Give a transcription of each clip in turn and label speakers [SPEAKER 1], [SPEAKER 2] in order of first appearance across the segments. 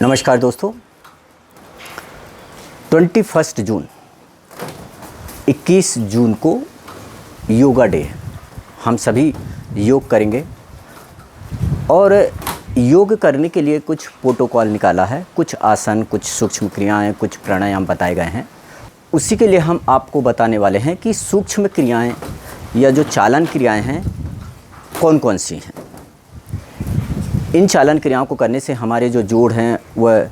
[SPEAKER 1] नमस्कार दोस्तों, 21 जून 21 जून को योगा डे है। हम सभी योग करेंगे और योग करने के लिए कुछ प्रोटोकॉल निकाला है, कुछ आसन, कुछ सूक्ष्म क्रियाएं, कुछ प्राणायाम बताए गए हैं। उसी के लिए हम आपको बताने वाले हैं कि सूक्ष्म क्रियाएं या जो चालन क्रियाएं हैं कौन कौन सी हैं। इन चालन क्रियाओं को करने से हमारे जो जोड़ हैं वह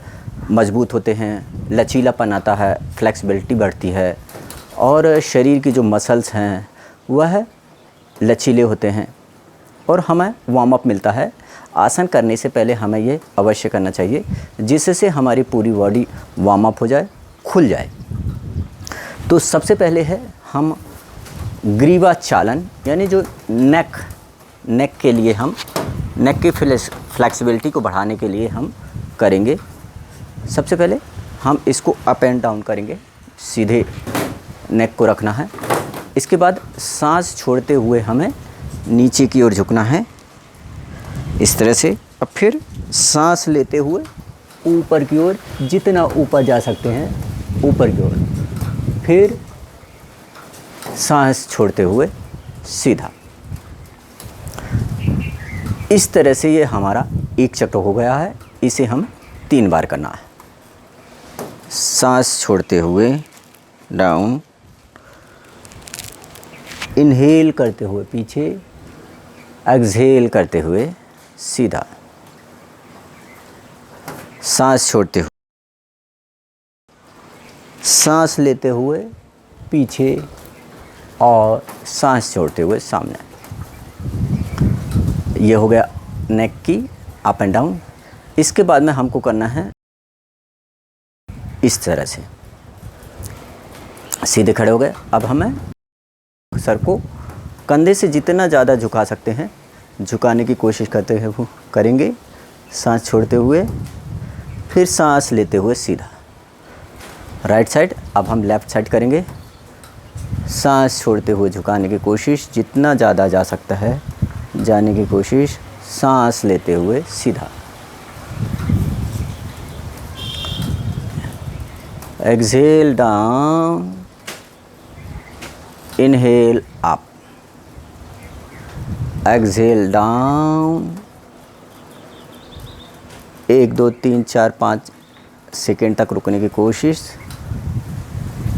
[SPEAKER 1] मजबूत होते हैं, लचीलापन आता है, फ्लेक्सिबिलिटी बढ़ती है और शरीर की जो मसल्स हैं वह लचीले होते हैं और हमें वार्म अप मिलता है। आसन करने से पहले हमें ये अवश्य करना चाहिए जिससे हमारी पूरी बॉडी वार्म अप हो जाए, खुल जाए। तो सबसे पहले है हम ग्रीवा चालन, यानी जो नेक के लिए हम नेक की फ्लेक्सिबिलिटी को बढ़ाने के लिए हम करेंगे। सबसे पहले हम इसको अप एंड डाउन करेंगे, सीधे नेक को रखना है। इसके बाद सांस छोड़ते हुए हमें नीचे की ओर झुकना है इस तरह से। अब फिर सांस लेते हुए ऊपर की ओर, जितना ऊपर जा सकते हैं ऊपर की ओर, फिर सांस छोड़ते हुए सीधा। इस तरह से ये हमारा एक चक्र हो गया है। इसे हम 3 बार करना है। सांस छोड़ते हुए डाउन, इनहेल करते हुए पीछे, एक्सहेल करते हुए सीधा। सांस छोड़ते हुए, सांस लेते हुए पीछे और सांस छोड़ते हुए सामने। ये हो गया नेक की अप एंड डाउन। इसके बाद में हमको करना है इस तरह से, सीधे खड़े हो गए। अब हमें सर को कंधे से जितना ज़्यादा झुका सकते हैं झुकाने की कोशिश करते हैं वो करेंगे। सांस छोड़ते हुए, फिर सांस लेते हुए सीधा। राइट साइड, अब हम लेफ़्ट साइड करेंगे। सांस छोड़ते हुए झुकाने की कोशिश, जितना ज़्यादा जा सकता है जाने की कोशिश। सांस लेते हुए सीधा। Exhale down, inhale up, exhale down. 1 2 3 4 5 second तक रुकने की कोशिश।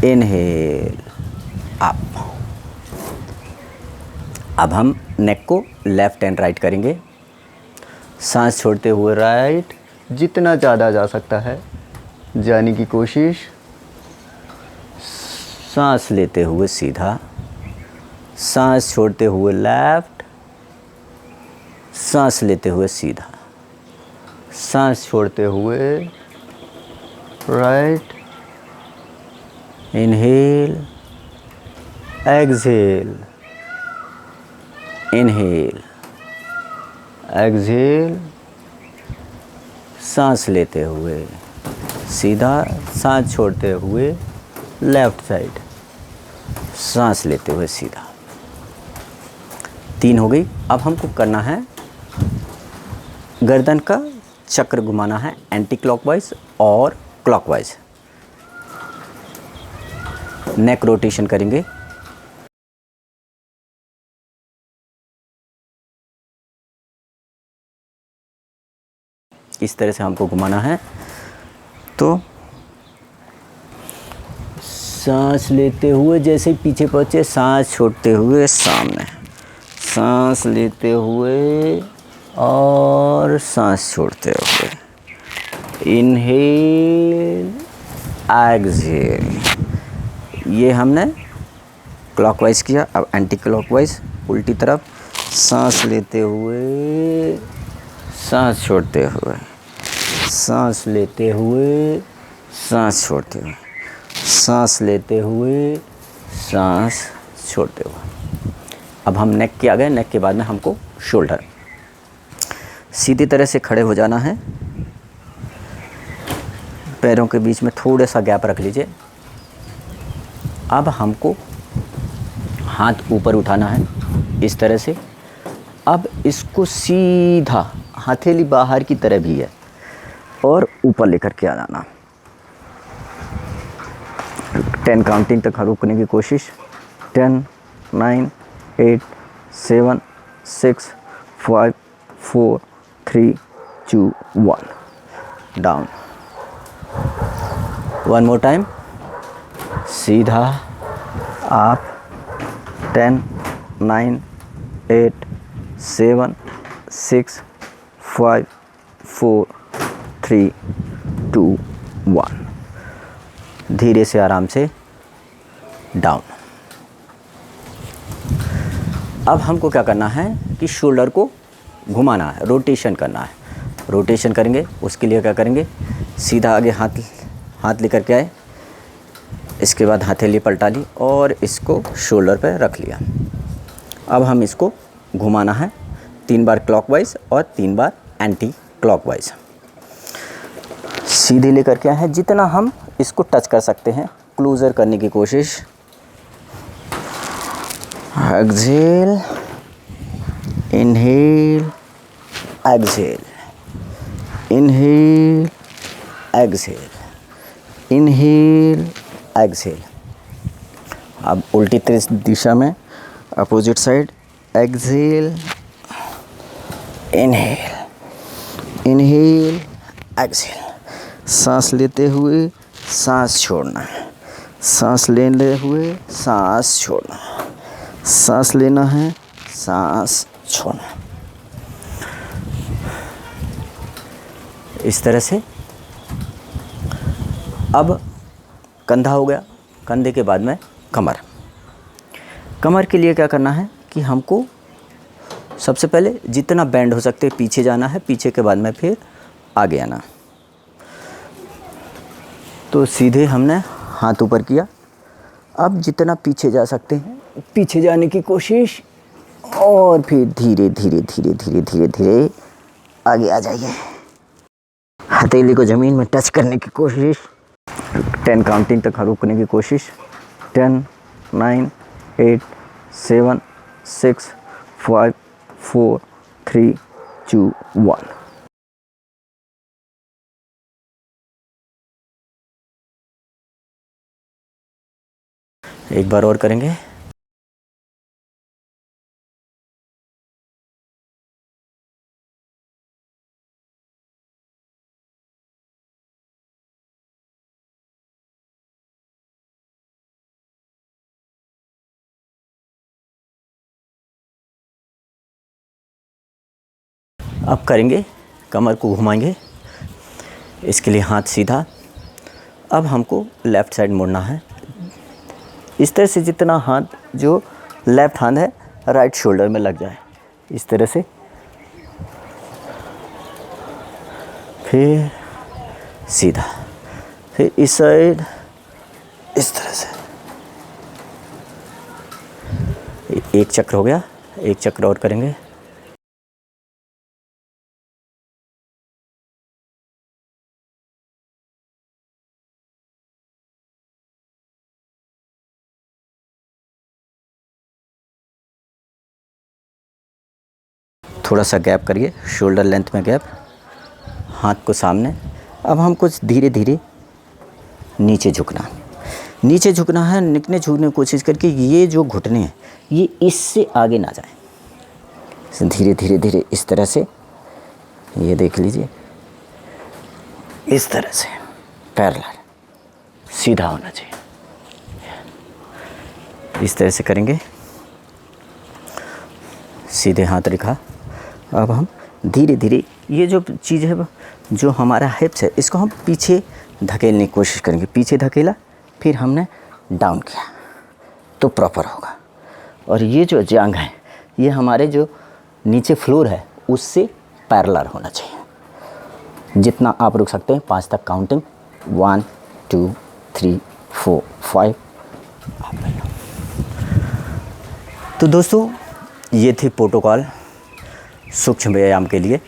[SPEAKER 1] Inhale up. अब हम नेक को लेफ़्ट एंड राइट करेंगे। सांस छोड़ते हुए राइट, जितना ज़्यादा जा सकता है जाने की कोशिश। सांस लेते हुए सीधा। सांस छोड़ते हुए लेफ़्ट, सांस लेते हुए सीधा। सांस छोड़ते हुए right, inhale, exhale, inhale, exhale. सांस लेते हुए सीधा, सांस छोड़ते हुए लेफ़्ट साइड, सांस लेते हुए सीधा। 3 हो गई। अब हमको करना है गर्दन का चक्र घुमाना है, एंटी क्लॉकवाइज और क्लॉकवाइज। नेक रोटेशन करेंगे। इस तरह से हमको घुमाना है। तो सांस लेते हुए जैसे ही पीछे पहुँचे, सांस छोड़ते हुए सामने, सांस लेते हुए और सांस छोड़ते हुए, इनहेल, एक्सहेल। ये हमने क्लॉकवाइज किया। अब एंटी क्लॉकवाइज, उल्टी तरफ। सांस लेते हुए, सांस छोड़ते हुए, सांस लेते हुए, सांस छोड़ते हुए, सांस लेते हुए, सांस छोड़ते हुए। अब हम नेक के आ गए। नेक के बाद में हमको शोल्डर। सीधी तरह से खड़े हो जाना है। पैरों के बीच में थोड़ा सा गैप रख लीजिए। अब हमको हाथ ऊपर उठाना है इस तरह से। अब इसको सीधा, हथेली बाहर की तरफ ही है और ऊपर लेकर के आ जाना। 10 काउंटिंग तक रुकने की कोशिश। 10, 9, 8, 7, 6, 5, 4, 3, 2, 1 डाउन। One more time. सीधा आप 10, 9, 8, 7, 6, 5, 4, 3, 2, 1 धीरे से आराम से डाउन। अब हमको क्या करना है कि शोल्डर को घुमाना है, रोटेशन करना है। रोटेशन करेंगे, उसके लिए क्या करेंगे, सीधा आगे हाथ लेकर के आए, इसके बाद हथेली पलटा ली और इसको शोल्डर पे रख लिया। अब हम इसको घुमाना है 3 बार क्लॉकवाइज और 3 बार एंटी क्लॉकवाइज। सीधे लेकर के आए हैं, जितना हम इसको टच कर सकते हैं क्लोजर करने की कोशिश। Exhale, inhale, exhale, inhale, exhale, inhale, exhale. अब उल्टी दिशा में opposite side. Exhale, inhale, inhale, exhale. सांस लेते हुए सांस छोड़ना है, सांस लेते हुए सांस छोड़ना है, सांस लेना है, सांस छोड़ना है। इस तरह से। अब कंधा हो गया, कंधे के बाद में कमर। कमर के लिए क्या करना है कि हमको सबसे पहले जितना बेंड हो सकते पीछे जाना है, पीछे के बाद में फिर आगे आना। तो सीधे हमने हाथ ऊपर किया। अब जितना पीछे जा सकते हैं पीछे जाने की कोशिश और फिर धीरे धीरे धीरे धीरे धीरे धीरे आगे आ जाइए। हथेली को ज़मीन में टच करने की कोशिश। 10 काउंटिंग तक रुकने की कोशिश। 10, 9, 8, 7, 6, 5, 4, 3, 2, 1 एक बार और करेंगे। अब करेंगे, कमर को घुमाएंगे। इसके लिए हाथ सीधा। अब हमको लेफ़्ट साइड मुड़ना है। इस तरह से जितना हाथ जो लेफ़्ट हैंड है राइट शोल्डर में लग जाए, इस तरह से। फिर सीधा, फिर इस साइड इस तरह से। एक चक्र हो गया, एक चक्र और करेंगे। थोड़ा सा गैप करिए, शोल्डर लेंथ में गैप, हाथ को सामने। अब हम कुछ धीरे धीरे नीचे झुकना है। निकने झुकने की कोशिश करके ये जो घुटने हैं ये इससे आगे ना जाए। धीरे धीरे धीरे इस तरह से, ये देख लीजिए, इस तरह से पैरेलल सीधा होना चाहिए। इस तरह से करेंगे, सीधे हाथ रखा। अब हम धीरे धीरे ये जो चीज़ है जो हमारा हिप्स है इसको हम पीछे धकेलने की कोशिश करेंगे। पीछे धकेला, फिर हमने डाउन किया तो प्रॉपर होगा। और ये जो जांघ है ये हमारे जो नीचे फ्लोर है उससे पैरेलल होना चाहिए। जितना आप रुक सकते हैं 5 तक काउंटिंग। 1, 2, 3, 4, 5। तो दोस्तों ये थी प्रोटोकॉल सूक्ष्म व्यायाम के लिए।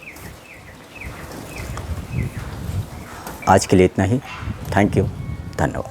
[SPEAKER 1] आज के लिए इतना ही। थैंक यू, धन्यवाद।